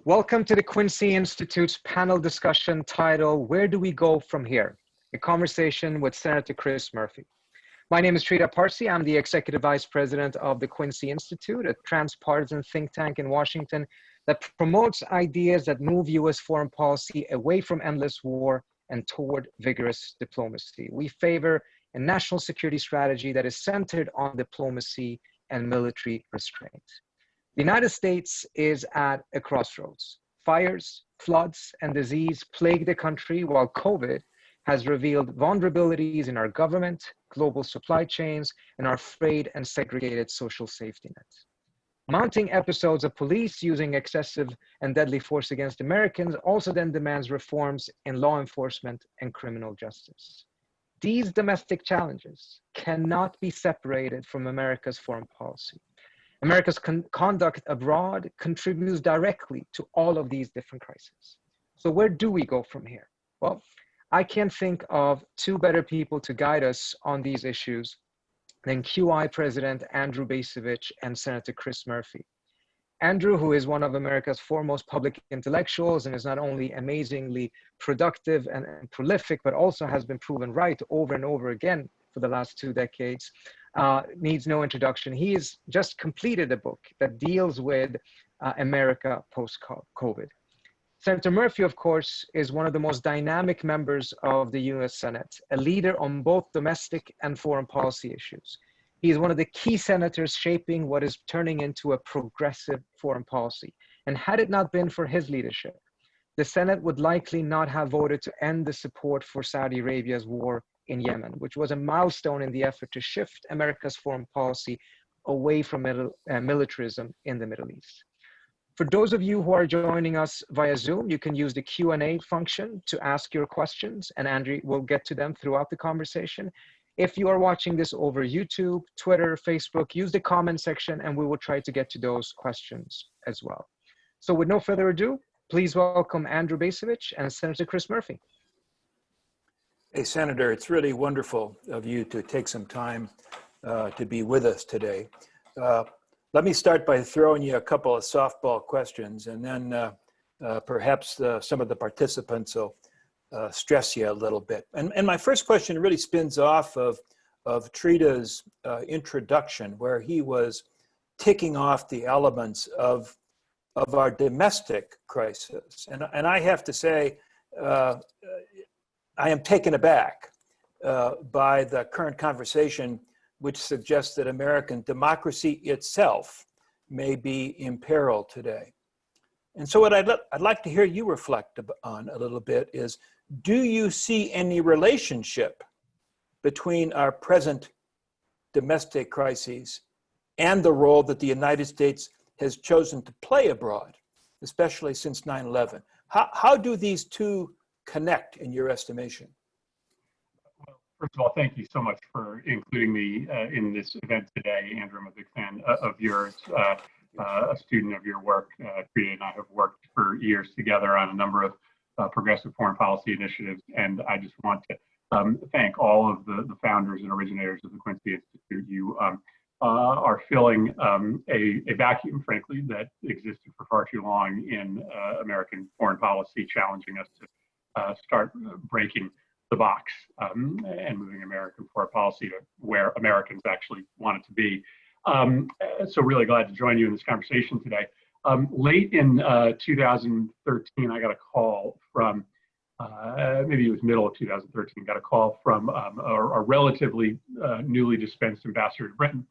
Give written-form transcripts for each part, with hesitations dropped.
Welcome to the Quincy Institute's panel discussion titled, Where Do We Go From Here? A conversation with Senator Chris Murphy. My name is Sridhar Parsi. I'm the Executive Vice President of the Quincy Institute, a transpartisan think tank in Washington that promotes ideas that move U.S. foreign policy away from endless war and toward vigorous diplomacy. We favor a national security strategy that is centered on diplomacy and military restraint. The United States is at a crossroads. Fires, floods, and disease plague the country, while COVID has revealed vulnerabilities in our government, global supply chains, and our frayed and segregated social safety nets. Mounting episodes of police using excessive and deadly force against Americans also then demands reforms in law enforcement and criminal justice. These domestic challenges cannot be separated from America's foreign policy. America's conduct abroad contributes directly to all of these different crises. So where do we go from here? Well, I can't think of two better people to guide us on these issues than QI President Andrew Bacevich and Senator Chris Murphy. Andrew, who is one of America's foremost public intellectuals and is not only amazingly productive and prolific, but also has been proven right over and over again for the last 2 decades, needs no introduction. He has just completed a book that deals with America post-COVID. Senator Murphy, of course, is one of the most dynamic members of the US Senate, a leader on both domestic and foreign policy issues. He is one of the key senators shaping what is turning into a progressive foreign policy. And had it not been for his leadership, the Senate would likely not have voted to end the support for Saudi Arabia's war in Yemen, which was a milestone in the effort to shift America's foreign policy away from militarism in the Middle East. For those of you who are joining us via Zoom, you can use the Q&A function to ask your questions, and Andrew will get to them throughout the conversation. If you are watching this over YouTube, Twitter, Facebook, use the comment section, and we will try to get to those questions as well. So with no further ado, please welcome Andrew Bacevich and Senator Chris Murphy. Hey, Senator, it's really wonderful of you to take some time to be with us today. Let me start by throwing you a couple of softball questions, and then perhaps some of the participants will stress you a little bit. And my first question really spins off of Sridhar's introduction, where he was ticking off the elements of our domestic crisis. And I have to say, I am taken aback by the current conversation, which suggests that American democracy itself may be imperiled today. And so what I'd like to hear you reflect on a little bit is, do you see any relationship between our present domestic crises and the role that the United States has chosen to play abroad, especially since 9/11? How do these two connect in your estimation? Well, first of all, thank you so much for including me in this event today. Andrew, I'm a big fan of yours, a student of your work. Frida and I have worked for years together on a number of progressive foreign policy initiatives, and I just want to thank all of the founders and originators of the Quincy Institute. You are filling a vacuum, frankly, that existed for far too long in American foreign policy, challenging us to start breaking the box and moving American foreign policy to where Americans actually want it to be. So really glad to join you in this conversation today. Late in 2013, I got a call from, maybe it was middle of 2013, got a call from a relatively newly dispensed ambassador to Britain,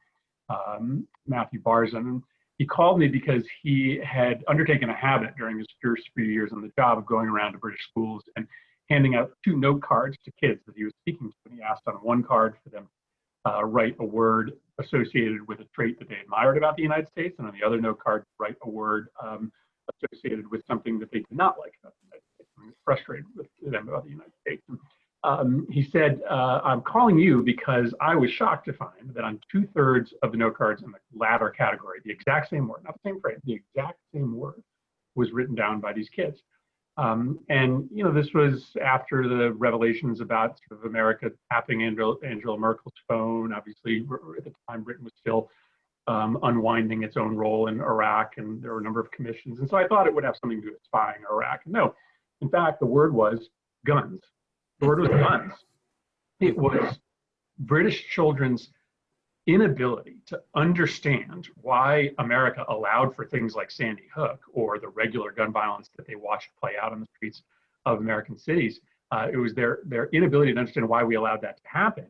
Matthew Barzan. He called me because he had undertaken a habit during his first few years on the job of going around to British schools and handing out 2 note cards to kids that he was speaking to. And he asked on one card for them write a word associated with a trait that they admired about the United States, and on the other note card, write a word associated with something that they did not like about the United States, something that frustrated with them about the United States. And, he said, I'm calling you because I was shocked to find that on 2/3 of the note cards in the latter category, the exact same word, not the same phrase, the exact same word was written down by these kids. And, you know, this was after the revelations about sort of America tapping Angela Merkel's phone. Obviously, at the time, Britain was still unwinding its own role in Iraq, and there were a number of commissions. And so I thought it would have something to do with spying in Iraq. No, in fact, the word was guns. The word was guns. It was British children's inability to understand why America allowed for things like Sandy Hook or the regular gun violence that they watched play out on the streets of American cities. It was their inability to understand why we allowed that to happen,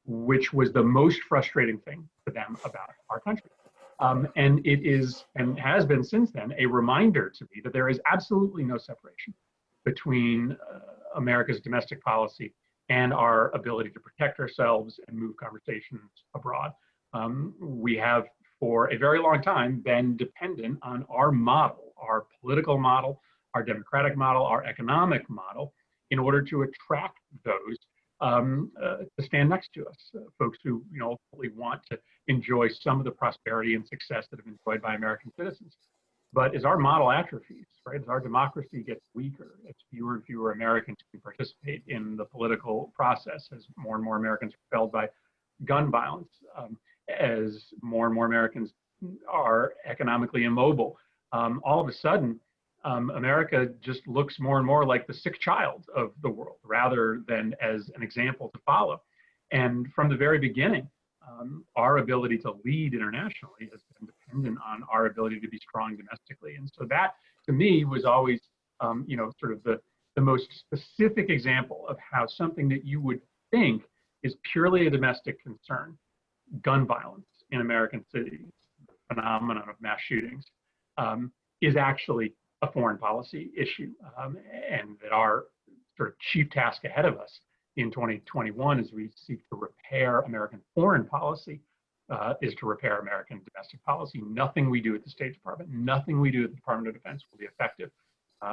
which was the most frustrating thing to them about our country. And it is, and has been since then, a reminder to me that there is absolutely no separation between America's domestic policy and our ability to protect ourselves and move conversations abroad. We have, for a very long time, been dependent on our model, our political model, our democratic model, our economic model, in order to attract those to stand next to us, folks who ultimately want to enjoy some of the prosperity and success that have been enjoyed by American citizens. But as our model atrophies, right, as our democracy gets weaker, as fewer and fewer Americans can participate in the political process, as more and more Americans are felled by gun violence, as more and more Americans are economically immobile, all of a sudden, America just looks more and more like the sick child of the world, rather than as an example to follow. And from the very beginning, our ability to lead internationally has been dependent on our ability to be strong domestically. And so that, to me, was always, sort of the most specific example of how something that you would think is purely a domestic concern, gun violence in American cities, the phenomenon of mass shootings, is actually a foreign policy issue, and that our sort of chief task ahead of us in 2021 as we seek to repair American foreign policy is to repair American domestic policy. Nothing we do at the State Department, nothing we do at the Department of Defense will be effective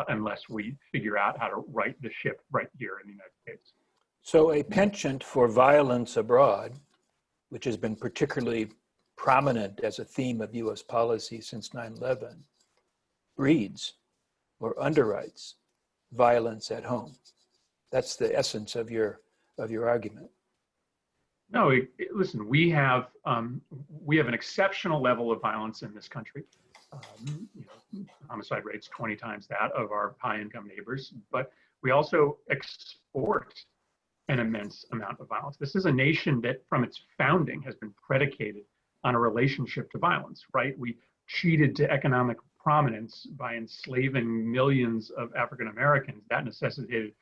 unless we figure out how to right the ship right here in the United States. So a penchant for violence abroad, which has been particularly prominent as a theme of US policy since 9/11, breeds or underwrites violence at home. That's the essence of your argument. No, listen, we have an exceptional level of violence in this country. Homicide rates 20 times that of our high-income neighbors, but we also export an immense amount of violence. This is a nation that, from its founding, has been predicated on a relationship to violence, right? We cheated to economic prominence by enslaving millions of African Americans. That necessitated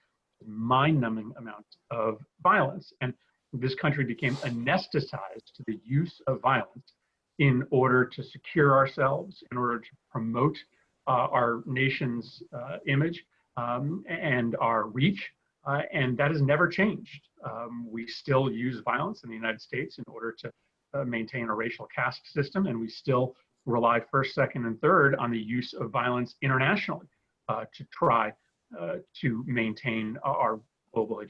mind-numbing amounts of violence. And this country became anesthetized to the use of violence in order to secure ourselves, in order to promote our nation's image and our reach. And that has never changed. We still use violence in the United States in order to maintain a racial caste system, and we still rely first, second, and third on the use of violence internationally to try to maintain our global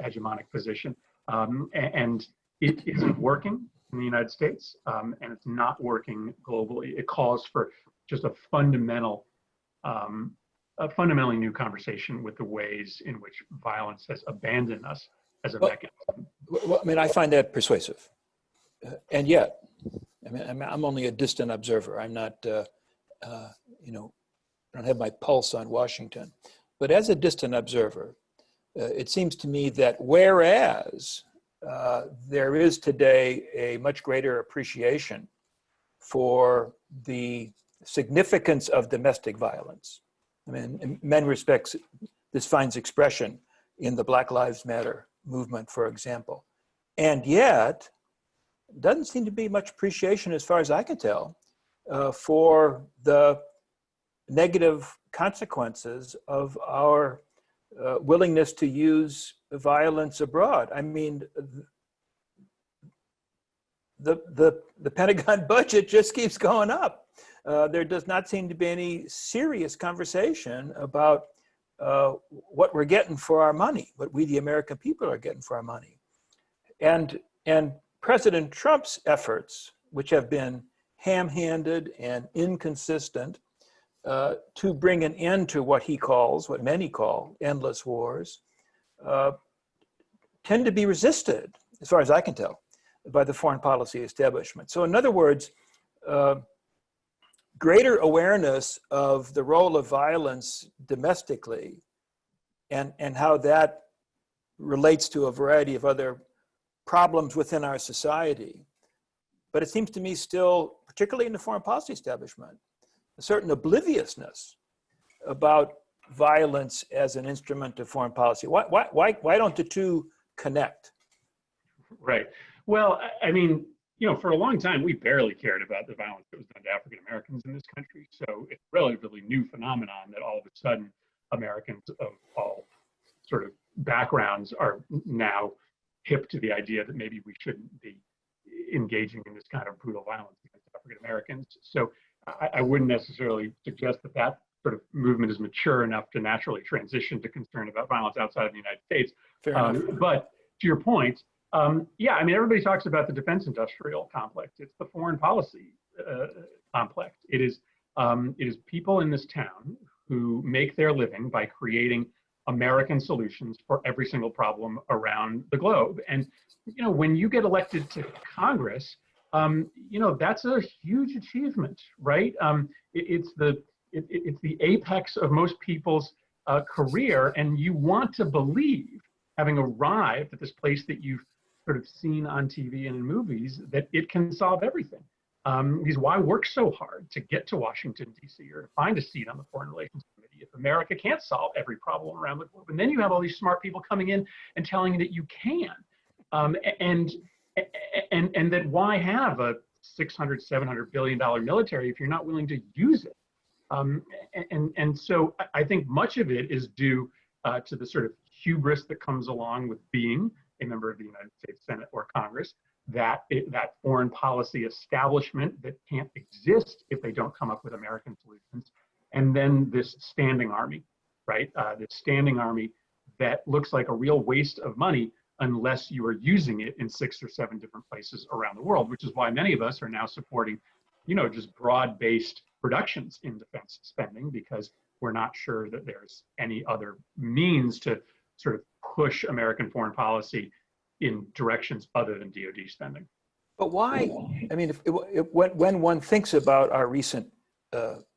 hegemonic position. And it isn't working in the United States, and it's not working globally. It calls for just a fundamentally new conversation with the ways in which violence has abandoned us as a mechanism. Well, I mean, I find that persuasive. And yet, I mean, I'm only a distant observer. I'm not, I don't have my pulse on Washington. But as a distant observer, it seems to me that whereas there is today a much greater appreciation for the significance of domestic violence, I mean, in many respects, this finds expression in the Black Lives Matter movement, for example. And yet, doesn't seem to be much appreciation, as far as I can tell, for the negative consequences of our willingness to use violence abroad. I mean, the Pentagon budget just keeps going up. There does not seem to be any serious conversation about what we're getting for our money, what we, the American people, are getting for our money. And President Trump's efforts, which have been ham-handed and inconsistent, to bring an end to what he calls, what many call, endless wars, tend to be resisted, as far as I can tell, by the foreign policy establishment. So in other words, greater awareness of the role of violence domestically and how that relates to a variety of other problems within our society. But it seems to me still, particularly in the foreign policy establishment, a certain obliviousness about violence as an instrument of foreign policy. Why don't the two connect? Right. Well, I mean, for a long time, we barely cared about the violence that was done to African Americans in this country. So it's a relatively new phenomenon that all of a sudden Americans of all sort of backgrounds are now hip to the idea that maybe we shouldn't be engaging in this kind of brutal violence against African Americans. So I wouldn't necessarily suggest that that sort of movement is mature enough to naturally transition to concern about violence outside of the United States. But to your point, yeah, I mean, everybody talks about the defense industrial complex. It's the foreign policy complex. It is people in this town who make their living by creating American solutions for every single problem around the globe. And, when you get elected to Congress, that's a huge achievement, right? It's the apex of most people's career. And you want to believe, having arrived at this place that you've sort of seen on TV and in movies, that it can solve everything. Because why work so hard to get to Washington, D.C. or to find a seat on the Foreign Relations Committee if America can't solve every problem around the globe? And then you have all these smart people coming in and telling you that you can. And that why have a $600, $700 billion military if you're not willing to use it? And so I think much of it is due to the sort of hubris that comes along with being a member of the United States Senate or Congress, that foreign policy establishment that can't exist if they don't come up with American solutions. And then this standing army, right? This standing army that looks like a real waste of money unless you are using it in 6 or 7 different places around the world, which is why many of us are now supporting, just broad-based reductions in defense spending, because we're not sure that there's any other means to sort of push American foreign policy in directions other than DoD spending. But why? I mean, when one thinks about our recent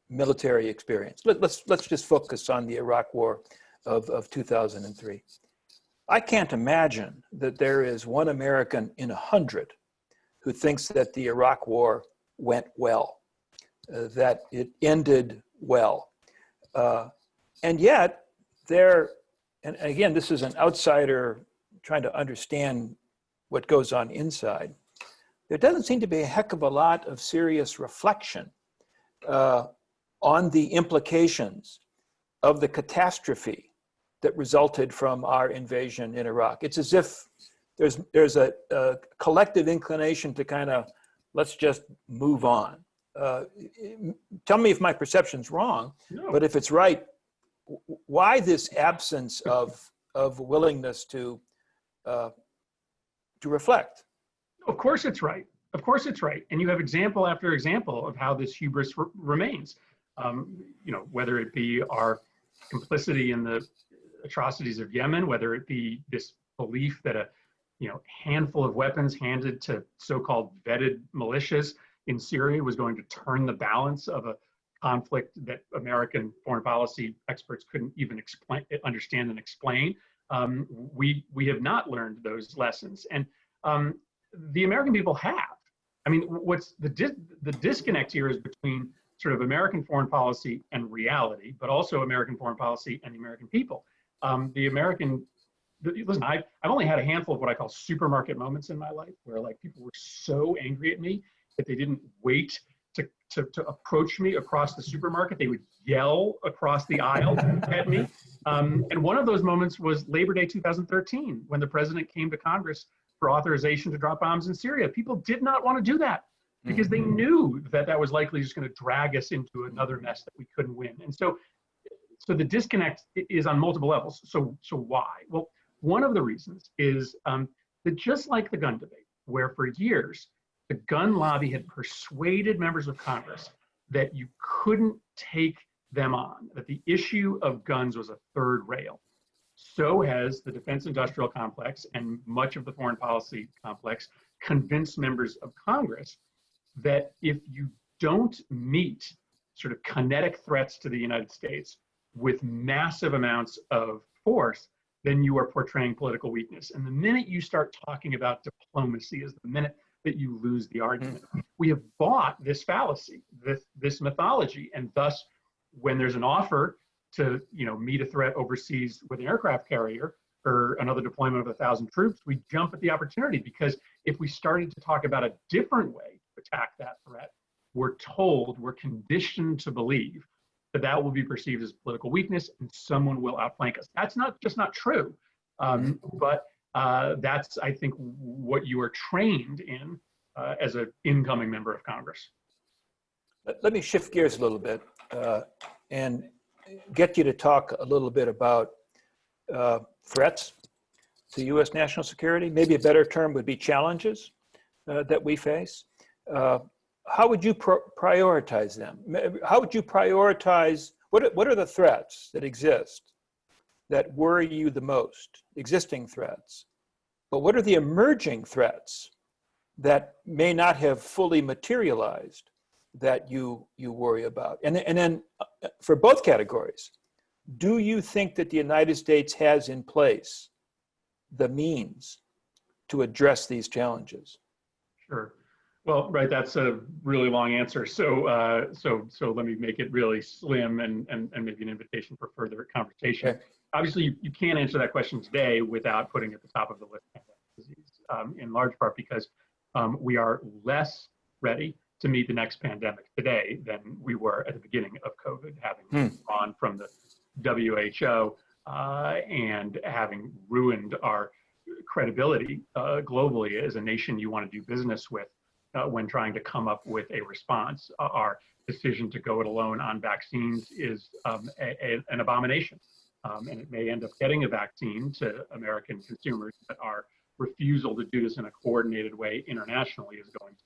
military experience, let's just focus on the Iraq War of 2003. I can't imagine that there is one American in 100 who thinks that the Iraq War went well, that it ended well. And yet and again, this is an outsider trying to understand what goes on inside. There doesn't seem to be a heck of a lot of serious reflection on the implications of the catastrophe that resulted from our invasion in Iraq. It's as if there's a collective inclination to kind of, let's just move on. Tell me if my perception's wrong, No. But if it's right, why this absence of willingness to reflect? Of course it's right. Of course it's right. And you have example after example of how this hubris remains. Whether it be our complicity in the atrocities of Yemen, whether it be this belief that a handful of weapons handed to so-called vetted militias in Syria was going to turn the balance of a conflict that American foreign policy experts couldn't even understand and explain. We have not learned those lessons, and the American people have. I mean, what's the disconnect here is between sort of American foreign policy and reality, but also American foreign policy and the American people. Listen, I've only had a handful of what I call supermarket moments in my life, where like people were so angry at me that they didn't wait to approach me across the supermarket. They would yell across the aisle at me. And one of those moments was Labor Day 2013, when the president came to Congress for authorization to drop bombs in Syria. People did not want to do that because they knew that that was likely just going to drag us into another mess that we couldn't win. And so the disconnect is on multiple levels. So why? Well, one of the reasons is that just like the gun debate, where for years the gun lobby had persuaded members of Congress that you couldn't take them on, that the issue of guns was a third rail, so has the defense industrial complex and much of the foreign policy complex convince members of Congress that if you don't meet sort of kinetic threats to the United States with massive amounts of force, then you are portraying political weakness. And the minute you start talking about diplomacy is the minute that you lose the argument. We have bought this fallacy, this mythology, and thus, when there's an offer to meet a threat overseas with an aircraft carrier or another deployment of 1,000 troops, we jump at the opportunity, because if we started to talk about a different way to attack that threat, we're conditioned to believe that that will be perceived as political weakness and someone will outflank us. That's not true, but that's, I think, what you are trained in as an incoming member of Congress. Let me shift gears a little bit and get you to talk a little bit about threats to U.S. national security. Maybe a better term would be challenges that we face. How would you prioritize them? How would you prioritize, what are the threats that exist that worry you the most, existing threats? But what are the emerging threats that may not have fully materialized that you worry about? And then for both categories, do you think that the United States has in place the means to address these challenges? Sure. Well, right, that's a really long answer. So let me make it really slim and maybe an invitation for further conversation. Okay. Obviously, you can't answer that question today without putting at the top of the list disease, in large part because we are less ready to meet the next pandemic today than we were at the beginning of COVID, having gone from the WHO and having ruined our credibility globally as a nation you want to do business with when trying to come up with a response. Our decision to go it alone on vaccines is an abomination. And it may end up getting a vaccine to American consumers, but our refusal to do this in a coordinated way internationally is going to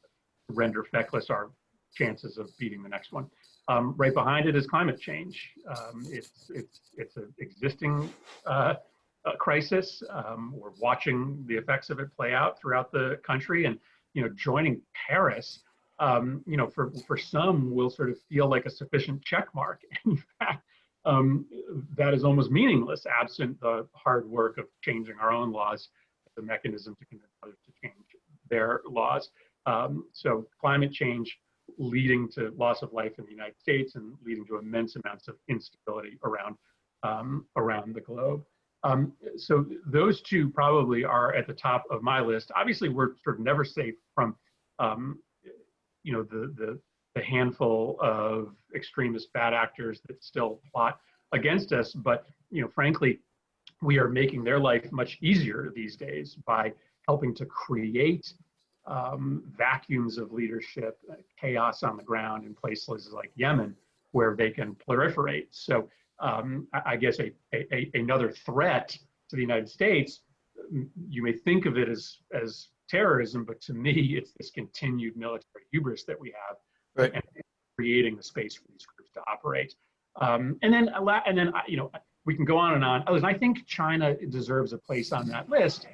render feckless our chances of beating the next one. Right behind it is climate change. It's an existing crisis. We're watching the effects of it play out throughout the country, and joining Paris, for some will sort of feel like a sufficient check mark. In fact, that is almost meaningless absent the hard work of changing our own laws as a mechanism to convince others to change their laws. So climate change leading to loss of life in the United States and leading to immense amounts of instability around the globe. So those two probably are at the top of my list. Obviously, we're sort of never safe from, the handful of extremist bad actors that still plot against us. But, frankly, we are making their life much easier these days by helping to create vacuums of leadership, chaos on the ground in places like Yemen, where they can proliferate. So I guess another threat to the United States, you may think of it as terrorism, but to me, it's this continued military hubris that we have, right, and creating the space for these groups to operate. And then we can go on and on. Listen, I think China deserves a place on that list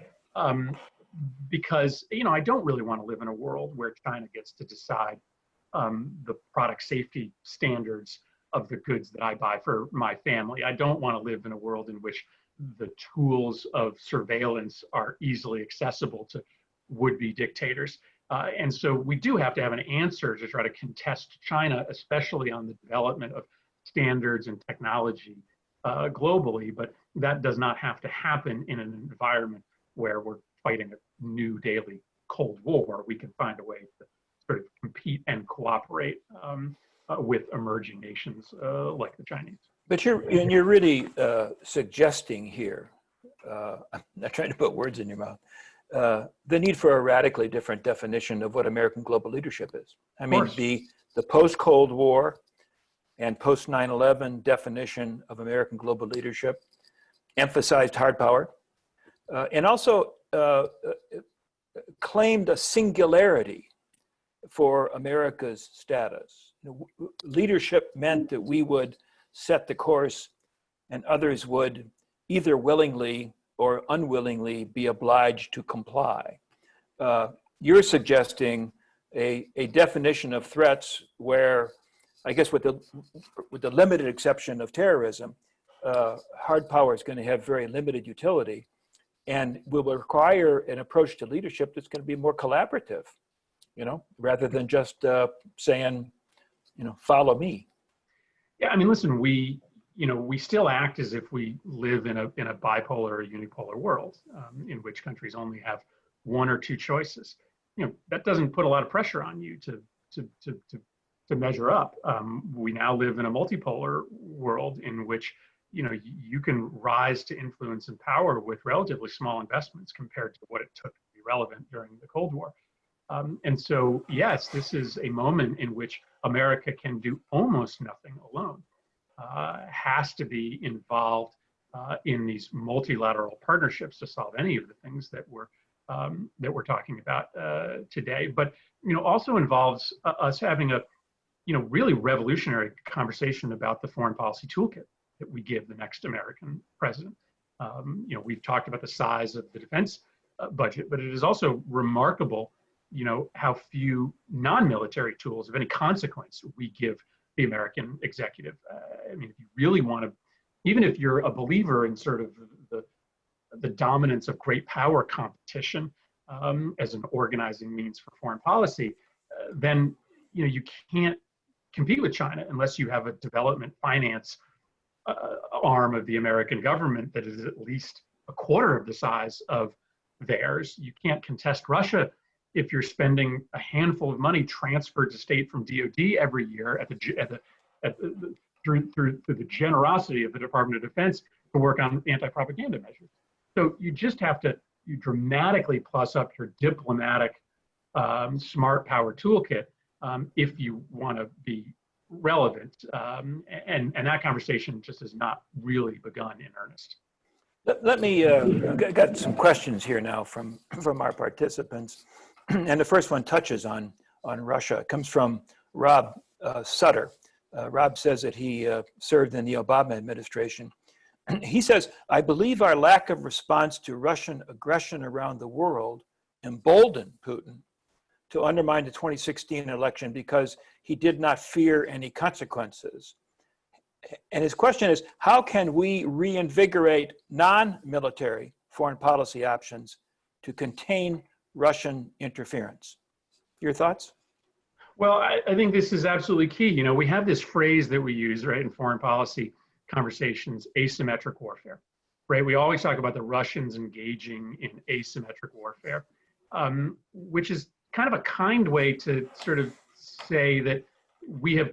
because I don't really want to live in a world where China gets to decide the product safety standards of the goods that I buy for my family. I don't want to live in a world in which the tools of surveillance are easily accessible to would-be dictators. And so we do have to have an answer to try to contest China, especially on the development of standards and technology globally. But that does not have to happen in an environment where we're fighting a new daily Cold War. We can find a way to sort of compete and cooperate with emerging nations like the Chinese. But you're really suggesting here, I'm not trying to put words in your mouth, the need for a radically different definition of what American global leadership is. I mean, the post-Cold War and post-9/11 definition of American global leadership emphasized hard power and also claimed a singularity for America's status. Leadership meant that we would set the course and others would either willingly or unwillingly be obliged to comply. you're suggesting a definition of threats where, I guess with the limited exception of terrorism, hard power is going to have very limited utility and will require an approach to leadership that's going to be more collaborative, rather than just saying, follow me. Yeah, I mean, listen, we still act as if we live in a bipolar or unipolar world, in which countries only have one or two choices. That doesn't put a lot of pressure on you to measure up. We now live in a multipolar world in which you can rise to influence and power with relatively small investments compared to what it took to be relevant during the Cold War. And so, yes, this is a moment in which America can do almost nothing alone. Has to be involved in these multilateral partnerships to solve any of the things that we're talking about today. But also involves us having a really revolutionary conversation about the foreign policy toolkit that we give the next American president. We've talked about the size of the defense budget, but it is also remarkable, how few non-military tools of any consequence we give the American executive. I mean, if you really want to, even if you're a believer in sort of the dominance of great power competition as an organizing means for foreign policy, then you can't compete with China unless you have a development finance arm of the American government that is at least a quarter of the size of theirs. You can't contest Russia if you're spending a handful of money transferred to state from DoD every year through the generosity of the Department of Defense to work on anti-propaganda measures. So you just have to dramatically plus up your diplomatic smart power toolkit if you want to be relevant. And that conversation just has not really begun in earnest. Let me, got some questions here now from our participants. And the first one touches on Russia. It comes from Rob Sutter. Rob says that he served in the Obama administration. He says, I believe our lack of response to Russian aggression around the world emboldened Putin to undermine the 2016 election because he did not fear any consequences. And his question is, how can we reinvigorate non-military foreign policy options to contain Russian interference? Your thoughts? Well, I think this is absolutely key. We have this phrase that we use, right, in foreign policy conversations, asymmetric warfare, right? We always talk about the Russians engaging in asymmetric warfare, which is kind of a kind way to sort of say that we have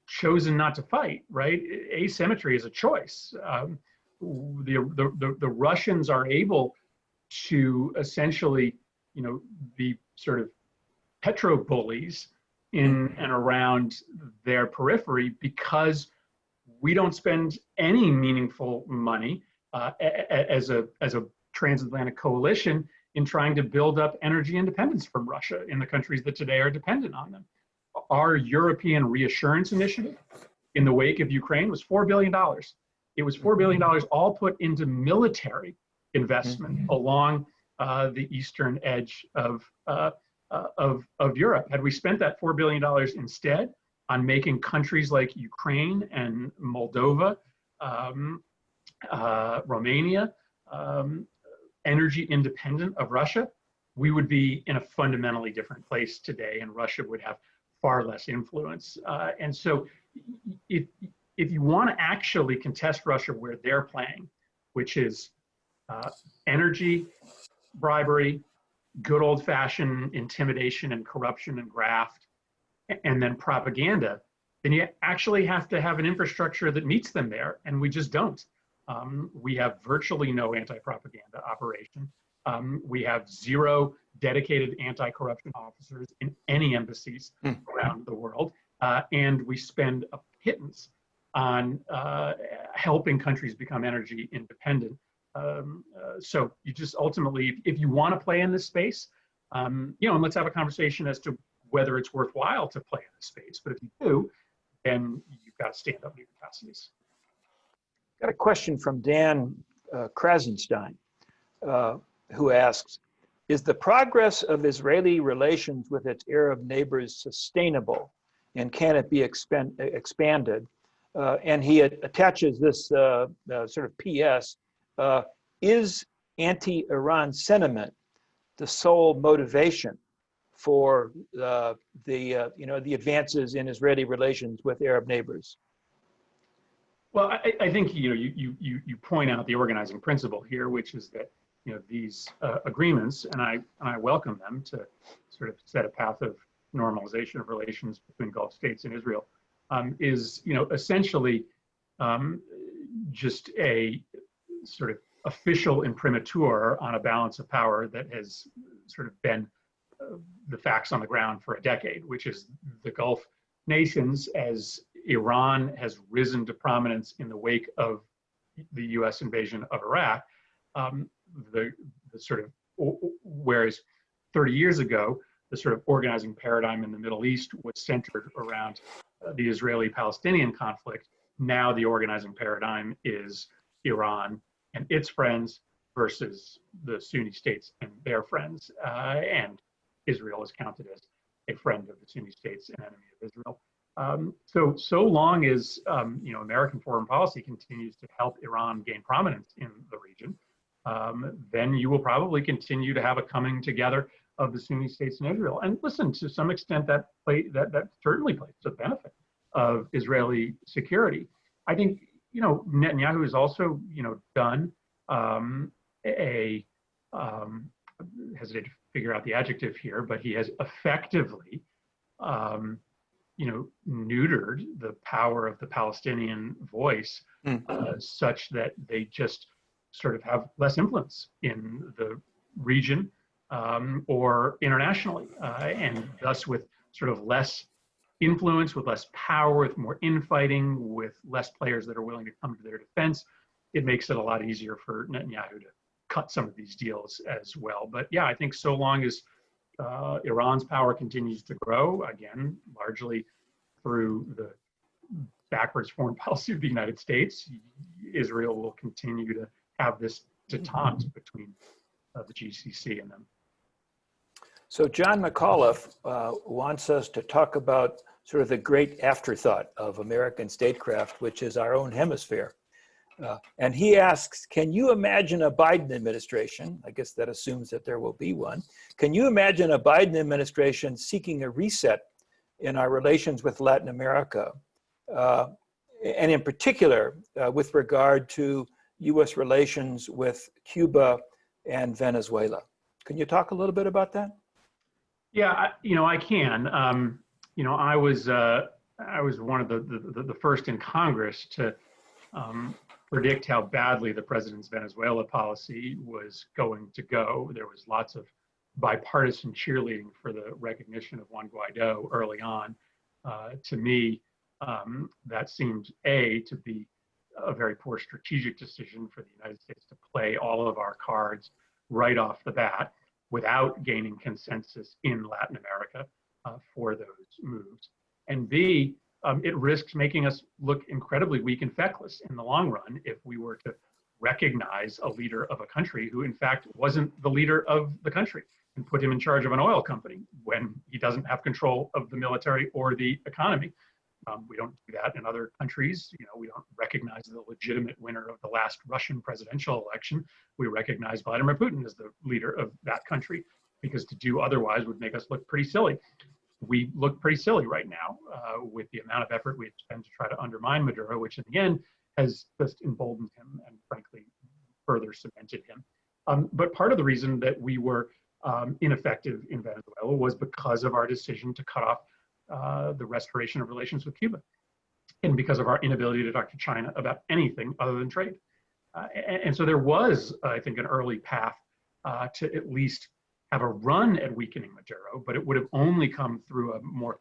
chosen not to fight, right? Asymmetry is a choice. The Russians are able to essentially, be sort of petro bullies in and around their periphery because we don't spend any meaningful money as a transatlantic coalition in trying to build up energy independence from Russia in the countries that today are dependent on them. Our European reassurance initiative in the wake of Ukraine was $4 billion. It was $4 billion all put into military investment along the eastern edge of Europe. Had we spent that $4 billion instead on making countries like Ukraine and Moldova, Romania, energy independent of Russia, we would be in a fundamentally different place today, and Russia would have far less influence. And so if you want to actually contest Russia where they're playing, which is energy, bribery, good old-fashioned intimidation and corruption and graft, and then propaganda, then you actually have to have an infrastructure that meets them there, and we just don't. We have virtually no anti-propaganda operation. We have zero dedicated anti-corruption officers in any embassies around the world, and we spend a pittance on helping countries become energy independent. So you just ultimately, if you want to play in this space, and let's have a conversation as to whether it's worthwhile to play in this space. But if you do, then you've got to stand up to your capacities. Got a question from Dan Krasenstein, who asks, Is the progress of Israeli relations with its Arab neighbors sustainable, and can it be expanded? And he attaches this sort of PS, is anti-Iran sentiment the sole motivation for the advances in Israeli relations with Arab neighbors? Well, I think you point out the organizing principle here, which is that these agreements, and I welcome them to sort of set a path of normalization of relations between Gulf states and Israel, is essentially just a sort of official imprimatur on a balance of power that has sort of been the facts on the ground for a decade, which is the Gulf nations, as Iran has risen to prominence in the wake of the US invasion of Iraq, the sort of, whereas 30 years ago, the sort of organizing paradigm in the Middle East was centered around the Israeli-Palestinian conflict. Now the organizing paradigm is Iran and its friends versus the Sunni states and their friends. And Israel is counted as a friend of the Sunni states and enemy of Israel. So long as American foreign policy continues to help Iran gain prominence in the region, then you will probably continue to have a coming together of the Sunni states and Israel. And listen, to some extent, that certainly plays to the benefit of Israeli security. I think Netanyahu has also done hesitate to figure out the adjective here, but he has effectively neutered the power of the Palestinian voice such that they just sort of have less influence in the region or internationally, and thus with sort of less influence, with less power, with more infighting, with less players that are willing to come to their defense, it makes it a lot easier for Netanyahu to cut some of these deals as well. But yeah, I think so long as Iran's power continues to grow, again, largely through the backwards foreign policy of the United States, Israel will continue to have this detente between the GCC and them. So John McAuliffe wants us to talk about sort of the great afterthought of American statecraft, which is our own hemisphere. And he asks, can you imagine a Biden administration? I guess that assumes that there will be one. Can you imagine a Biden administration seeking a reset in our relations with Latin America? And in particular, with regard to US relations with Cuba and Venezuela. Can you talk a little bit about that? Yeah, I can. I was one of the first in Congress to predict how badly the president's Venezuela policy was going to go. There was lots of bipartisan cheerleading for the recognition of Juan Guaido early on. To me, that seemed to be a very poor strategic decision for the United States to play all of our cards right off the bat without gaining consensus in Latin America for those moves. And B, it risks making us look incredibly weak and feckless in the long run if we were to recognize a leader of a country who in fact wasn't the leader of the country and put him in charge of an oil company when he doesn't have control of the military or the economy. We don't do that in other countries. We don't recognize the legitimate winner of the last Russian presidential election. We recognize Vladimir Putin as the leader of that country, because to do otherwise would make us look pretty silly. We look pretty silly right now with the amount of effort we spend to try to undermine Maduro, which in the end has just emboldened him and frankly further cemented him. But part of the reason that we were ineffective in Venezuela was because of our decision to cut off the restoration of relations with Cuba, and because of our inability to talk to China about anything other than trade. And so there was, I think, an early path to at least have a run at weakening Maduro, but it would have only come through a more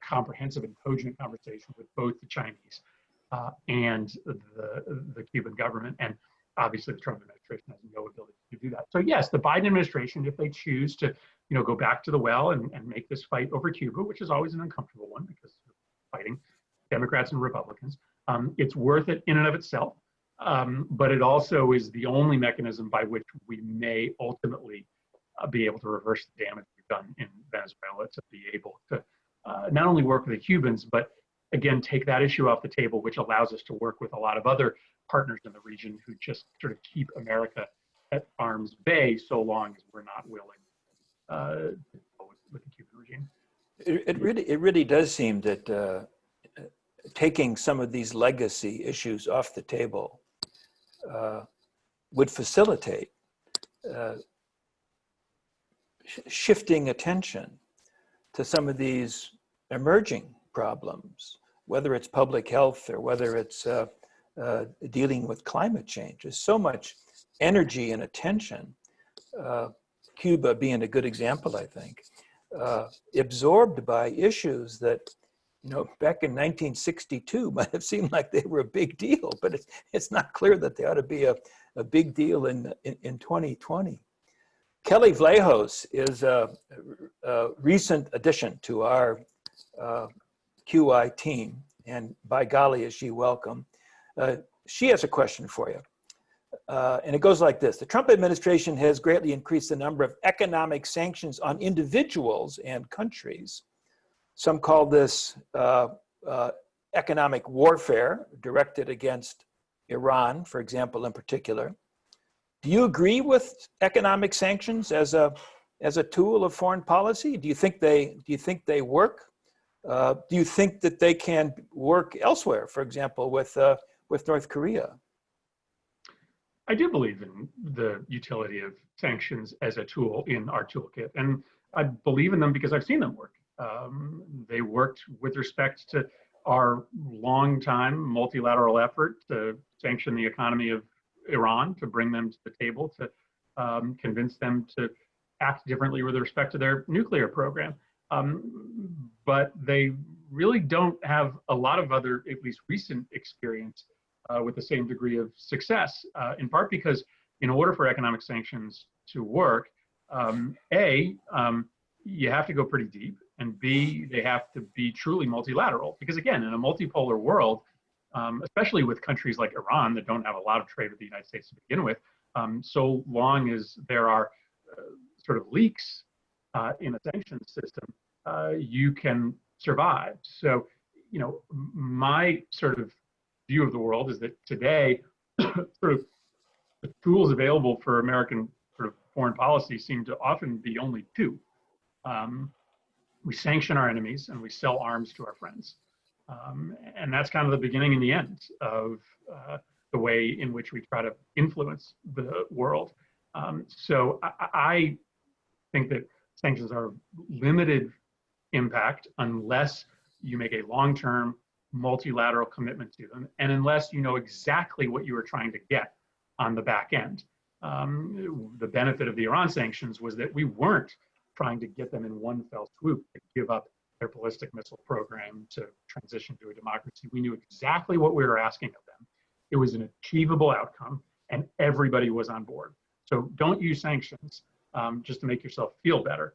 comprehensive and cogent conversation with both the Chinese and the Cuban government. And obviously the Trump administration has no ability to do that. So yes, the Biden administration, if they choose to go back to the well and make this fight over Cuba, which is always an uncomfortable one because you're fighting Democrats and Republicans, it's worth it in and of itself. But it also is the only mechanism by which we may ultimately be able to reverse the damage we've done in Venezuela, to be able to not only work with the Cubans, but again, take that issue off the table, which allows us to work with a lot of other partners in the region who just sort of keep America at arm's bay so long as we're not willing to deal with the Cuban regime. It really does seem that taking some of these legacy issues off the table would facilitate shifting attention to some of these emerging problems, whether it's public health or whether it's dealing with climate change. There's so much energy and attention, Cuba being a good example, I think, absorbed by issues that, back in 1962 might have seemed like they were a big deal, but it's not clear that they ought to be a big deal in 2020. Kelly Vlahos is a recent addition to our QI team, and by golly, is she welcome. She has a question for you. And it goes like this. The Trump administration has greatly increased the number of economic sanctions on individuals and countries. Some call this economic warfare directed against Iran, for example, in particular. Do you agree with economic sanctions as a tool of foreign policy? Do you think they work? Do you think that they can work elsewhere, for example, with North Korea? I do believe in the utility of sanctions as a tool in our toolkit, and I believe in them because I've seen them work. They worked with respect to our long-time multilateral effort to sanction the economy of Iran, to bring them to the table, to convince them to act differently with respect to their nuclear program. But they really don't have a lot of other, at least recent experience with the same degree of success, in part because in order for economic sanctions to work, you have to go pretty deep, and B, they have to be truly multilateral. Because again, in a multipolar world, especially with countries like Iran that don't have a lot of trade with the United States to begin with, so long as there are sort of leaks in a sanctions system, you can survive. So, my sort of view of the world is that today, sort of the tools available for American sort of foreign policy seem to often be only two. We sanction our enemies and we sell arms to our friends. And that's kind of the beginning and the end of the way in which we try to influence the world. So I think that sanctions are limited impact unless you make a long-term multilateral commitment to them, and unless you know exactly what you were trying to get on the back end. The benefit of the Iran sanctions was that we weren't trying to get them in one fell swoop to give up their ballistic missile program to transition to a democracy. We knew exactly what we were asking of them. It was an achievable outcome, and everybody was on board. So don't use sanctions just to make yourself feel better.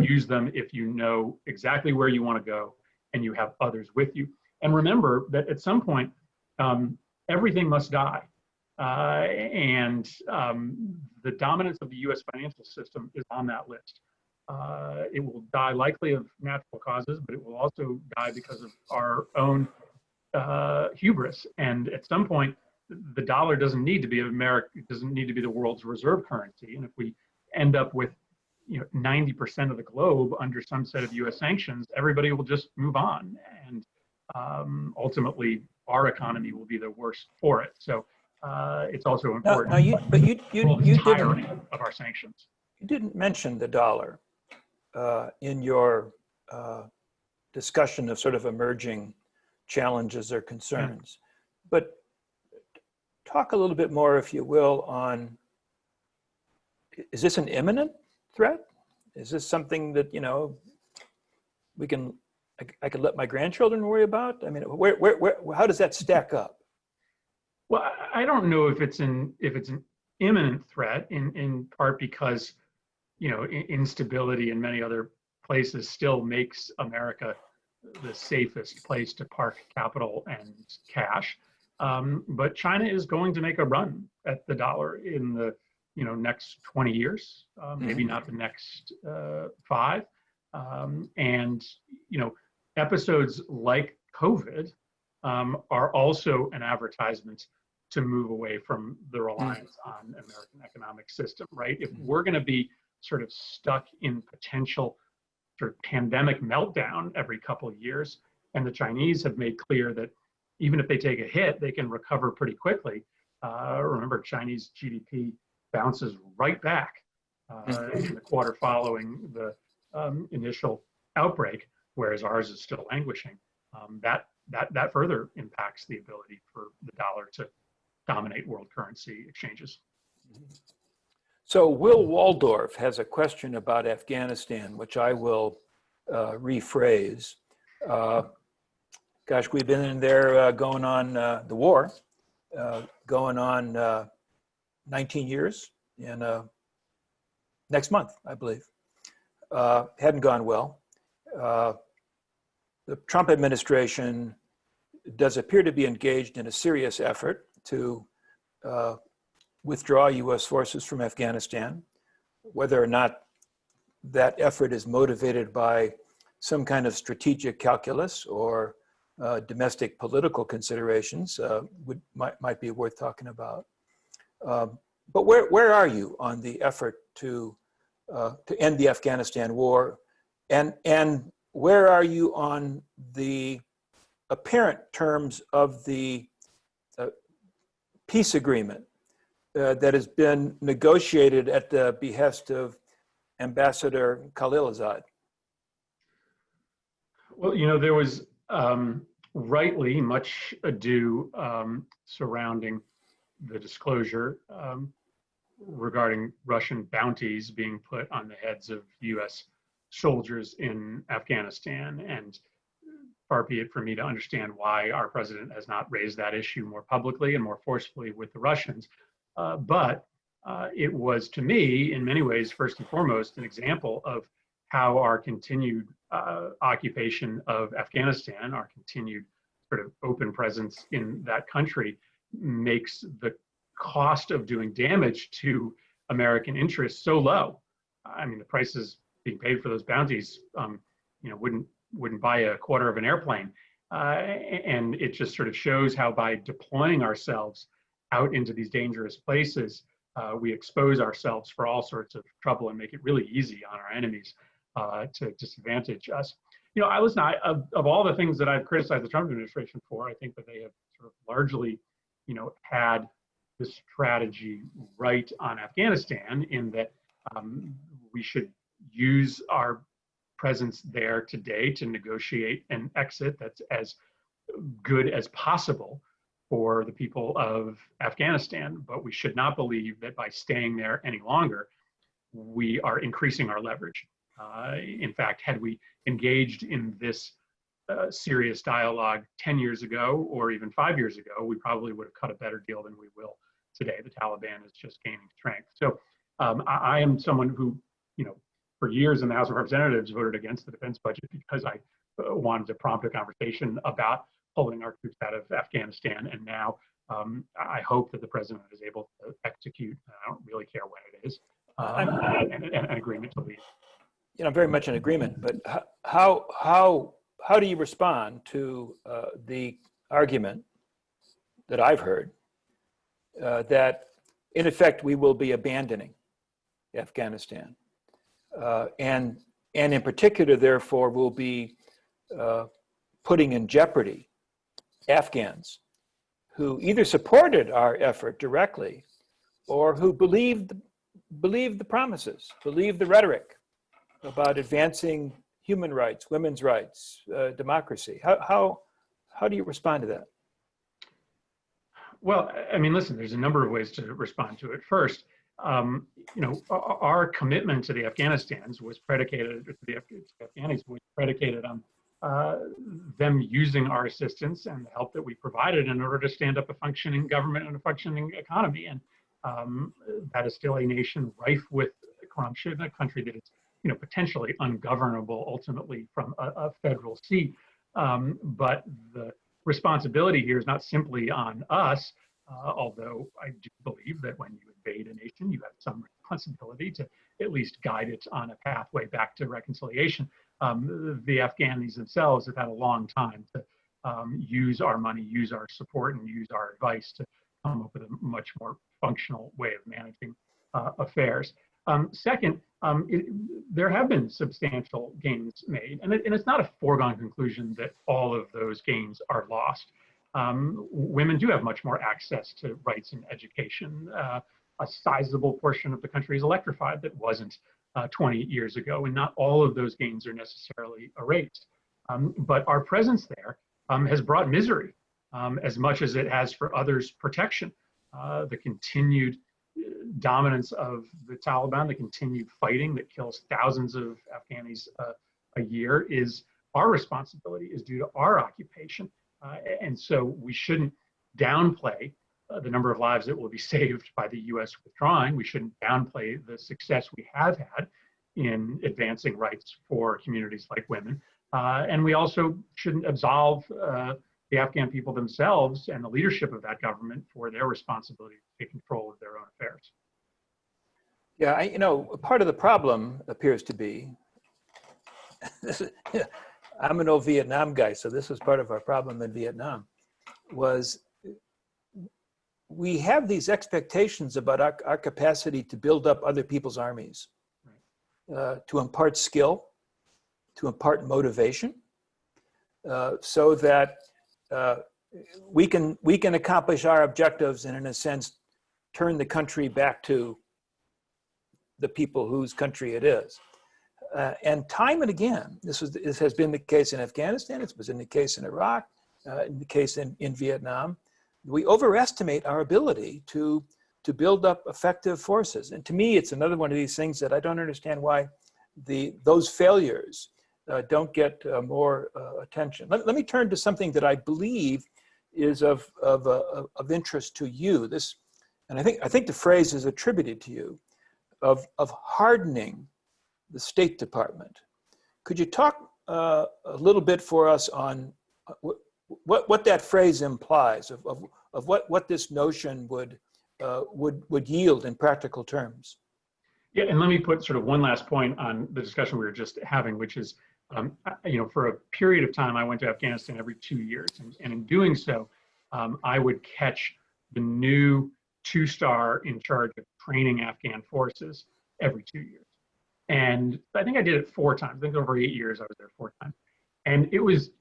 Use them if you know exactly where you want to go and you have others with you. And remember that at some point, everything must die. And the dominance of the US financial system is on that list. It will die likely of natural causes, but it will also die because of our own hubris. And at some point, the dollar doesn't need to be the world's reserve currency. And if we end up with 90% of the globe under some set of US sanctions, everybody will just move on. And ultimately, our economy will be the worst for it. So it's also important. No, you tiring of our sanctions. You didn't mention the dollar in your discussion of sort of emerging challenges or concerns. But talk a little bit more, if you will, on, is this an imminent threat? Is this something that, I could let my grandchildren worry about? I mean, how does that stack up? Well, I don't know if it's an imminent threat, in part because instability in many other places still makes America the safest place to park capital and cash. But China is going to make a run at the dollar in the next 20 years, maybe not the next 5. And, episodes like COVID are also an advertisement to move away from the reliance on American economic system, right? If we're going to be sort of stuck in potential sort of pandemic meltdown every couple of years, and the Chinese have made clear that even if they take a hit, they can recover pretty quickly. Remember, Chinese GDP bounces right back in the quarter following the initial outbreak, whereas ours is still languishing. That further impacts the ability for the dollar to dominate world currency exchanges. So Will Waldorf has a question about Afghanistan, which I will rephrase. Gosh, we've been in there going on the war, going on 19 years in next month, I believe. Hadn't gone well. The Trump administration does appear to be engaged in a serious effort to withdraw U.S. forces from Afghanistan. Whether or not that effort is motivated by some kind of strategic calculus or domestic political considerations might be worth talking about. But where are you on the effort to end the Afghanistan war, and where are you on the apparent terms of the peace agreement that has been negotiated at the behest of Ambassador Khalilzad? Well, there was rightly much ado surrounding the disclosure regarding Russian bounties being put on the heads of U.S. soldiers in Afghanistan, and far be it for me to understand why our president has not raised that issue more publicly and more forcefully with the Russians. But it was, to me, in many ways, first and foremost, an example of how our continued occupation of Afghanistan, our continued sort of open presence in that country, makes the cost of doing damage to American interests so low. I mean, the prices being paid for those bounties, wouldn't buy a quarter of an airplane. And it just sort of shows how by deploying ourselves out into these dangerous places, we expose ourselves for all sorts of trouble and make it really easy on our enemies to disadvantage us. Of all the things that I've criticized the Trump administration for, I think that they have sort of largely, had the strategy right on Afghanistan, in that we should use our presence there today to negotiate an exit that's as good as possible for the people of Afghanistan. But we should not believe that by staying there any longer, we are increasing our leverage. In fact, had we engaged in this serious dialogue 10 years ago or even 5 years ago, we probably would have cut a better deal than we will today. The Taliban is just gaining strength. So I am someone who, for years in the House of Representatives voted against the defense budget because I wanted to prompt a conversation about pulling our troops out of Afghanistan. And now I hope that the president is able to execute, I don't really care when it is, an agreement to leave. I'm very much in agreement, but how do you respond to the argument that I've heard that, in effect, we will be abandoning Afghanistan, and in particular, therefore, will be putting in jeopardy Afghans who either supported our effort directly or who believed the promises, believed the rhetoric about advancing human rights, women's rights, democracy. How do you respond to that? Well, I mean, listen, there's a number of ways to respond to it. First, our commitment to the Afghanistans was predicated, to the Afghanis was predicated on them using our assistance and the help that we provided in order to stand up a functioning government and a functioning economy. And that is still a nation rife with corruption, a country that is, potentially ungovernable ultimately from a federal seat. But the responsibility here is not simply on us, although I do believe that when you invade a nation, you have some responsibility to at least guide it on a pathway back to reconciliation. The Afghanis themselves have had a long time to use our money, use our support, and use our advice to come up with a much more functional way of managing affairs. Second, there have been substantial gains made, and it's not a foregone conclusion that all of those gains are lost. Women do have much more access to rights and education. A sizable portion of the country is electrified that wasn't 20 years ago, and not all of those gains are necessarily erased. But our presence there has brought misery as much as it has for others protection. The continued dominance of the Taliban, the continued fighting that kills thousands of Afghanis a year is our responsibility, is due to our occupation. And so we shouldn't downplay the number of lives that will be saved by the US withdrawing. We shouldn't downplay the success we have had in advancing rights for communities like women. And we also shouldn't absolve the Afghan people themselves and the leadership of that government for their responsibility to take control of their own affairs. Yeah, part of the problem appears to be, I'm an old Vietnam guy, so this was part of our problem in Vietnam, was we have these expectations about our capacity to build up other people's armies, to impart skill, to impart motivation, so that we can accomplish our objectives and, in a sense, turn the country back to the people whose country it is. And time and again, this has been the case in Afghanistan, it was in the case in Iraq, in the case in Vietnam. We overestimate our ability to build up effective forces. And to me, it's another one of these things that I don't understand why those failures don't get more attention. Let me turn to something that I believe is of interest to you. And I think the phrase is attributed to you, of hardening the State Department. Could you talk a little bit for us on what that phrase implies, of what this notion would yield in practical terms? Yeah, and let me put sort of one last point on the discussion we were just having, which is, for a period of time, I went to Afghanistan every 2 years, and in doing so, I would catch the new two-star in charge of training Afghan forces every 2 years. And I think I did it 4 times. I think over 8 years, I was there 4 times. And it was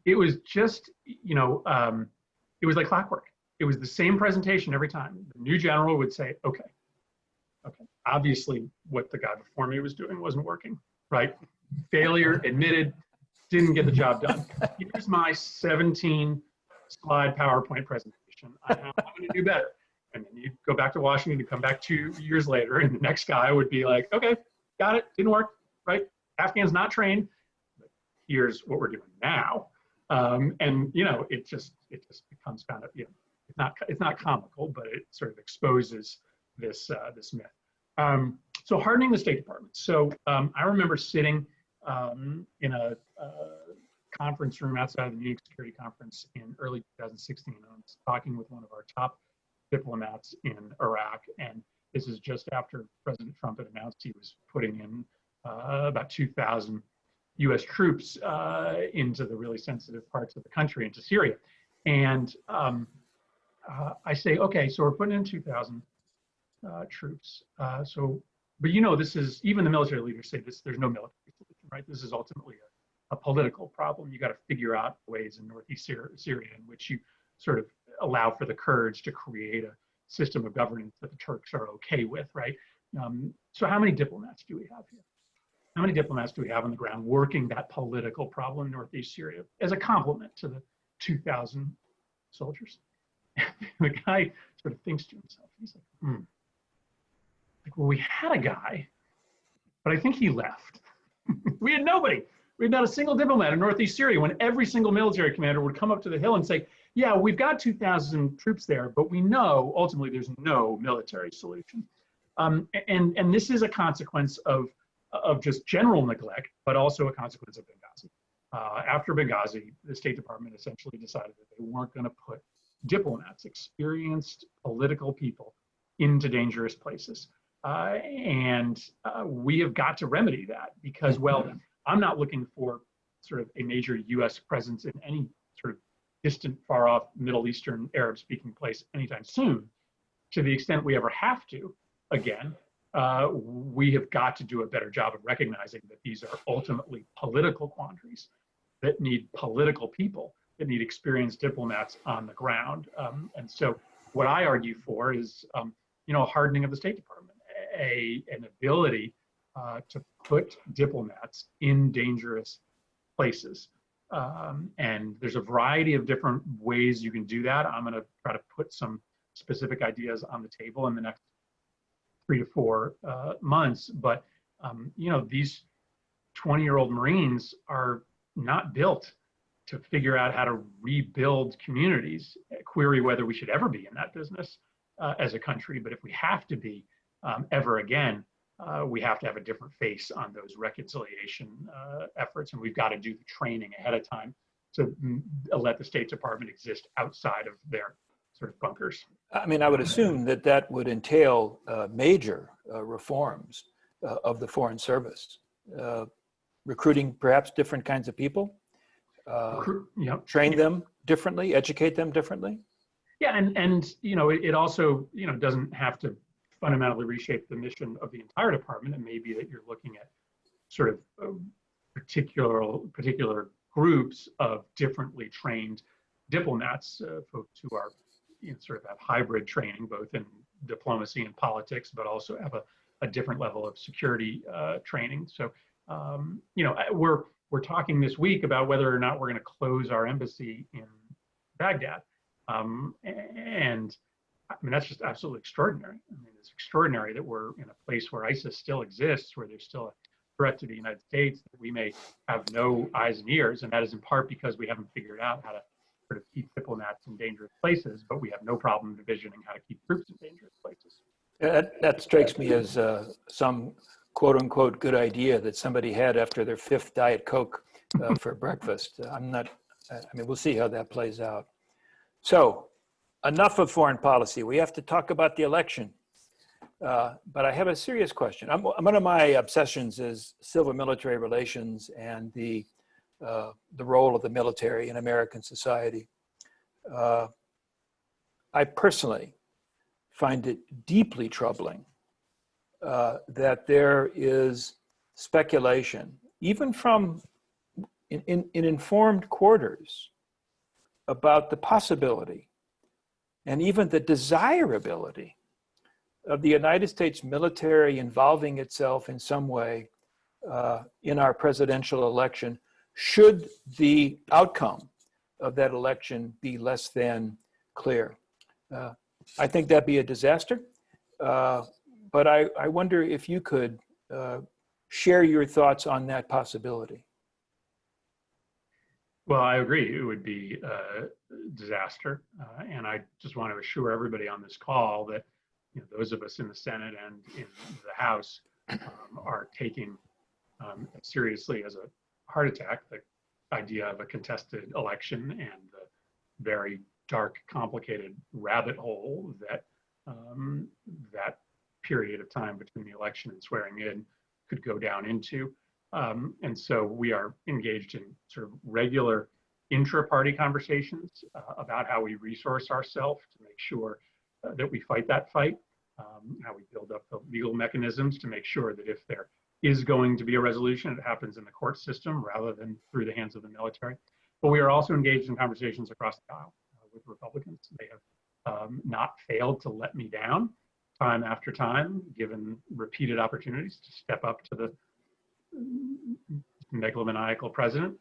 just, it was like clockwork. It was the same presentation every time. The new general would say, okay, obviously what the guy before me was doing wasn't working, right? Failure admitted, didn't get the job done. Here's my 17-slide PowerPoint presentation. I'm going to do better. And then you go back to Washington, you come back 2 years later, and the next guy would be like, okay, got it, didn't work, right? Afghans not trained, but here's what we're doing now. And it just becomes kind of, it's not comical, but it sort of exposes this myth. So hardening the State Department. So I remember sitting in a conference room outside of the Munich Security Conference in early 2016. I was talking with one of our top diplomats in Iraq, and this is just after President Trump had announced he was putting in about 2,000 US troops into the really sensitive parts of the country, into Syria. And I say, okay, so we're putting in 2,000 troops. But this is, even the military leaders say this, there's no military solution, right? This is ultimately a political problem. You got to figure out ways in northeast Syria in which you sort of allow for the Kurds to create a system of governance that the Turks are okay with, right? So how many diplomats do we have here? How many diplomats do we have on the ground working that political problem in northeast Syria as a complement to the 2,000 soldiers? The guy sort of thinks to himself, he's like, well, we had a guy, but I think he left. We had nobody. We had not a single diplomat in northeast Syria, when every single military commander would come up to the Hill and say, yeah, we've got 2,000 troops there, but we know ultimately there's no military solution. And this is a consequence of just general neglect, but also a consequence of Benghazi. After Benghazi, the State Department essentially decided that they weren't going to put diplomats, experienced political people, into dangerous places. We have got to remedy that because, well, I'm not looking for sort of a major US presence in any sort of distant, far off Middle Eastern Arab speaking place anytime soon. To the extent we ever have to, again, we have got to do a better job of recognizing that these are ultimately political quandaries that need political people, that need experienced diplomats on the ground. And so what I argue for is, a hardening of the State Department, an ability to put diplomats in dangerous places. And there's a variety of different ways you can do that. I'm going to try to put some specific ideas on the table in the next 3 to 4 months. But, these 20-year-old Marines are not built to figure out how to rebuild communities, query whether we should ever be in that business as a country. But if we have to be ever again, we have to have a different face on those reconciliation efforts. And we've got to do the training ahead of time to let the State Department exist outside of their sort of bunkers. I mean, I would assume that that would entail major reforms of the Foreign Service, recruiting perhaps different kinds of people, train them differently, educate them differently. Yeah, and it also doesn't have to fundamentally reshape the mission of the entire department. It may be that you're looking at sort of particular groups of differently trained diplomats, folks who are sort of have hybrid training, both in diplomacy and politics, but also have a different level of security training. So, we're talking this week about whether or not we're going to close our embassy in Baghdad. And I mean, that's just absolutely extraordinary. I mean, it's extraordinary that we're in a place where ISIS still exists, where there's still a threat to the United States, that we may have no eyes and ears. And that is in part because we haven't figured out how to sort of keep diplomats in dangerous places, but we have no problem envisioning how to keep troops in dangerous places. That strikes me as some quote unquote good idea that somebody had after their 5th Diet Coke for breakfast. We'll see how that plays out. So enough of foreign policy. We have to talk about the election. But I have a serious question. One of my obsessions is civil-military relations and the role of the military in American society. I personally find it deeply troubling that there is speculation, even from in informed quarters, about the possibility and even the desirability of the United States military involving itself in some way in our presidential election, should the outcome of that election be less than clear. I think that'd be a disaster, but I wonder if you could share your thoughts on that possibility. Well, I agree. It would be a disaster. And I just want to assure everybody on this call that those of us in the Senate and in the House are taking as seriously as a heart attack the idea of a contested election and the very dark, complicated rabbit hole that that period of time between the election and swearing in could go down into. And so we are engaged in sort of regular intra-party conversations about how we resource ourselves to make sure that we fight that fight, how we build up the legal mechanisms to make sure that if there is going to be a resolution, it happens in the court system rather than through the hands of the military. But we are also engaged in conversations across the aisle with Republicans. They have not failed to let me down time after time, given repeated opportunities to step up to the megalomaniacal president,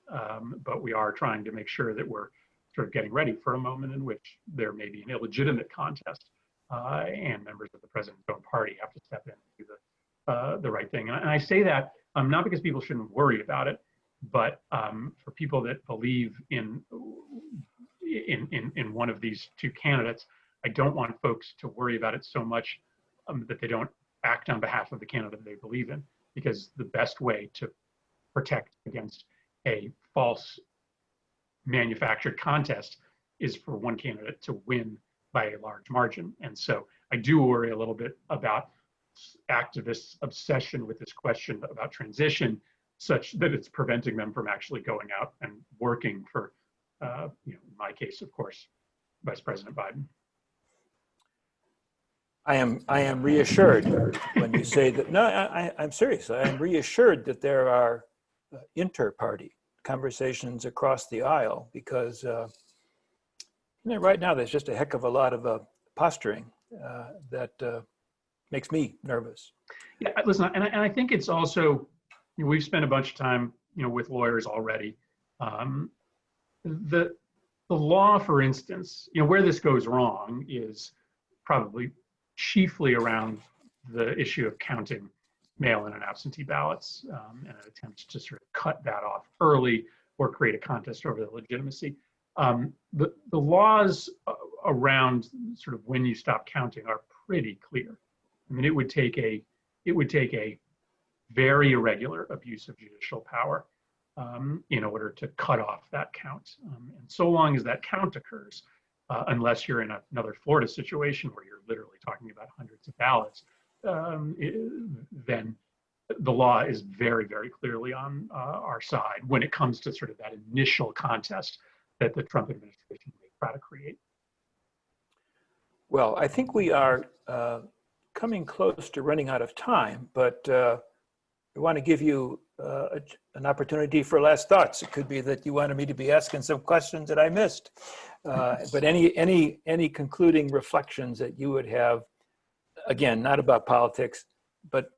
but we are trying to make sure that we're sort of getting ready for a moment in which there may be an illegitimate contest, and members of the president's own party have to step in and do the right thing. And I say that not because people shouldn't worry about it, but for people that believe in one of these two candidates, I don't want folks to worry about it so much that they don't act on behalf of the candidate they believe in, because the best way to protect against a false manufactured contest is for one candidate to win by a large margin. And so I do worry a little bit about activists' obsession with this question about transition, such that it's preventing them from actually going out and working for, in my case, of course, Vice President Biden. I am reassured when you say that. No, I'm serious. I am reassured that there are inter-party conversations across the aisle, because right now there's just a heck of a lot of posturing that makes me nervous. Yeah, listen, and I think it's also, we've spent a bunch of time, with lawyers already. The law, for instance, where this goes wrong is probably chiefly around the issue of counting mail-in and absentee ballots, and an attempt to sort of cut that off early or create a contest over the legitimacy. The laws around sort of when you stop counting are pretty clear. I mean, it would take a very irregular abuse of judicial power in order to cut off that count. And so long as that count occurs, unless you're in another Florida situation where you're literally talking about hundreds of ballots, then the law is very, very clearly on our side when it comes to sort of that initial contest that the Trump administration may try to create. Well, I think we are coming close to running out of time, but I want to give you an opportunity for last thoughts. It could be that you wanted me to be asking some questions that I missed, but any concluding reflections that you would have, again, not about politics, but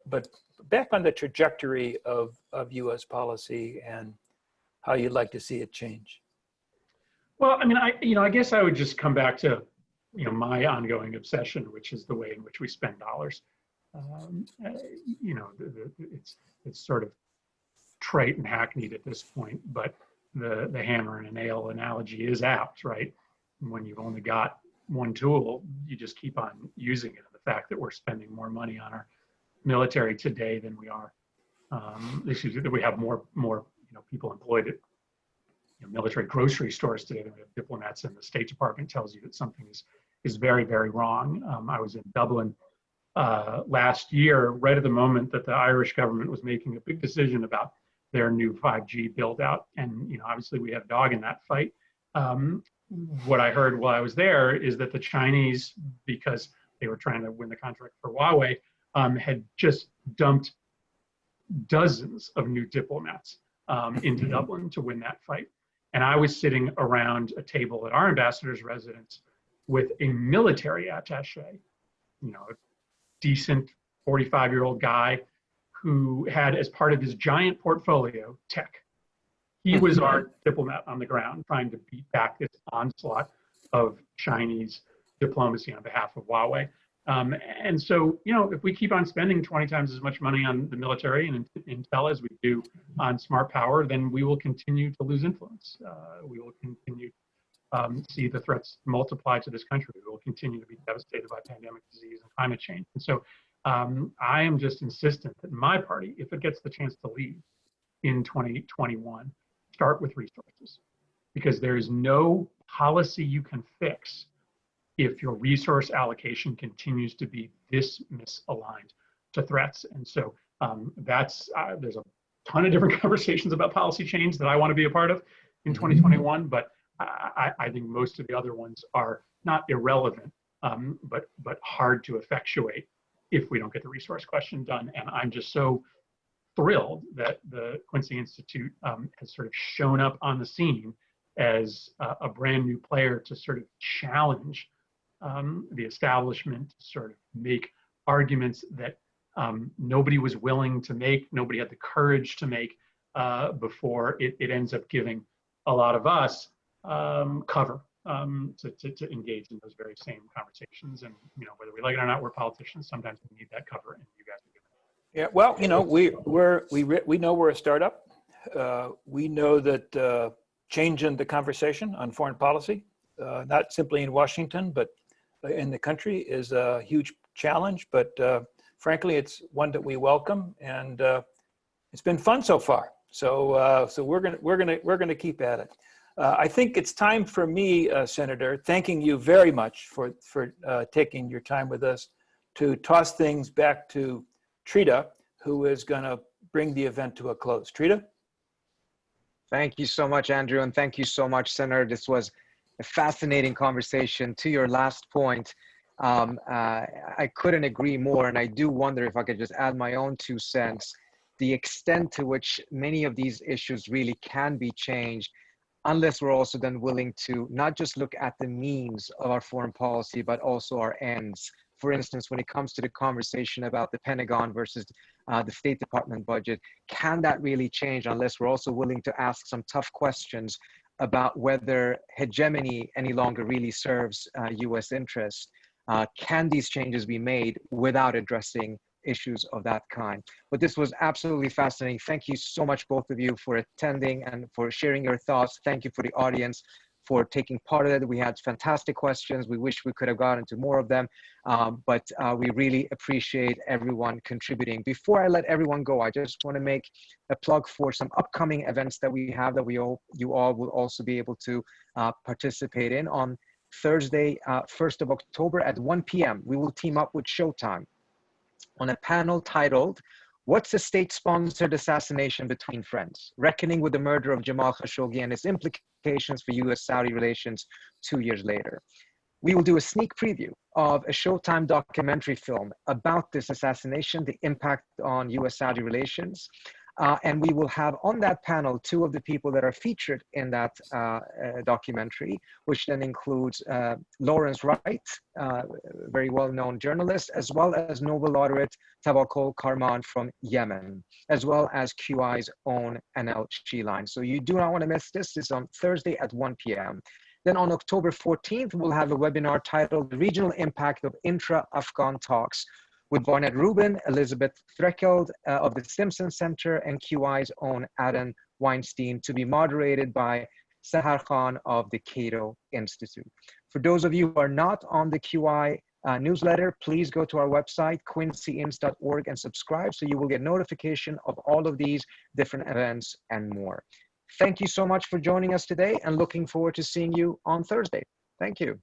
back on the trajectory of U.S. policy and how you'd like to see it change. Well, I mean, I guess I would just come back to, my ongoing obsession, which is the way in which we spend dollars. It's sort of trite and hackneyed at this point, but the hammer and a nail analogy is apt, right? When you've only got one tool, you just keep on using it. And the fact that we're spending more money on our military today than we are, that we have more people employed at military grocery stores today than we have diplomats, and the State Department tells you that something is very, very wrong. I was in Dublin last year, right at the moment that the Irish government was making a big decision about their new 5G build out. And, obviously we have a dog in that fight. What I heard while I was there is that the Chinese, because they were trying to win the contract for Huawei, had just dumped dozens of new diplomats into Dublin to win that fight. And I was sitting around a table at our ambassador's residence with a military attaché, a decent 45-year-old guy who had, as part of his giant portfolio, tech. He was our diplomat on the ground trying to beat back this onslaught of Chinese diplomacy on behalf of Huawei. And so, if we keep on spending 20 times as much money on the military and intel as we do on smart power, then we will continue to lose influence. We will continue to see the threats multiply to this country. We will continue to be devastated by pandemic disease and climate change. And so I am just insistent that my party, if it gets the chance to lead in 2021, start with resources, because there is no policy you can fix if your resource allocation continues to be this misaligned to threats. And so there's a ton of different conversations about policy change that I want to be a part of in 2021, but I think most of the other ones are not irrelevant, but hard to effectuate if we don't get the resource question done. And I'm just so thrilled that the Quincy Institute has sort of shown up on the scene as a brand new player to sort of challenge the establishment, to sort of make arguments that nobody was willing to make, nobody had the courage to make before it ends up giving a lot of us cover to engage in those very same conversations. And whether we like it or not, we're politicians. Sometimes we need that cover, and you guys are giving it. Yeah, well, we know we're a startup. We know that changing the conversation on foreign policy, not simply in Washington, but in the country, is a huge challenge. But frankly, it's one that we welcome, and it's been fun so far. So we're gonna keep at it. I think it's time for me, Senator, thanking you very much for taking your time with us, to toss things back to Trita, who is going to bring the event to a close. Trita? Thank you so much, Andrew, and thank you so much, Senator. This was a fascinating conversation. To your last point, I couldn't agree more, and I do wonder if I could just add my own 2 cents, the extent to which many of these issues really can be changed, unless we're also then willing to not just look at the means of our foreign policy, but also our ends. For instance, when it comes to the conversation about the Pentagon versus the State Department budget, can that really change unless we're also willing to ask some tough questions about whether hegemony any longer really serves US interests? Can these changes be made without addressing issues of that kind? But this was absolutely fascinating. Thank you so much, both of you, for attending and for sharing your thoughts. Thank you for the audience for taking part of it. We had fantastic questions. We wish we could have gotten to more of them, but we really appreciate everyone contributing. Before I let everyone go, I just want to make a plug for some upcoming events that we have that you all will also be able to participate in. On Thursday, 1st of October at 1 p.m., we will team up with Showtime on a panel titled, "What's a State-Sponsored Assassination Between Friends? Reckoning with the Murder of Jamal Khashoggi and its Implications for US-Saudi Relations 2 years later." We will do a sneak preview of a Showtime documentary film about this assassination, the impact on US-Saudi relations. And we will have on that panel 2 of the people that are featured in that documentary, which then includes Lawrence Wright, very well-known journalist, as well as Nobel laureate Tawakkol Karman from Yemen, as well as QI's own Anel Shiline. So you do not want to miss this. It's on Thursday at 1 p.m. Then on October 14th, we'll have a webinar titled "The Regional Impact of Intra-Afghan Talks" with Barnett Rubin, Elizabeth Threckeld of the Simpson Center, and QI's own Adam Weinstein, to be moderated by Sahar Khan of the Cato Institute. For those of you who are not on the QI newsletter, please go to our website, quincyins.org, and subscribe so you will get notification of all of these different events and more. Thank you so much for joining us today, and looking forward to seeing you on Thursday. Thank you.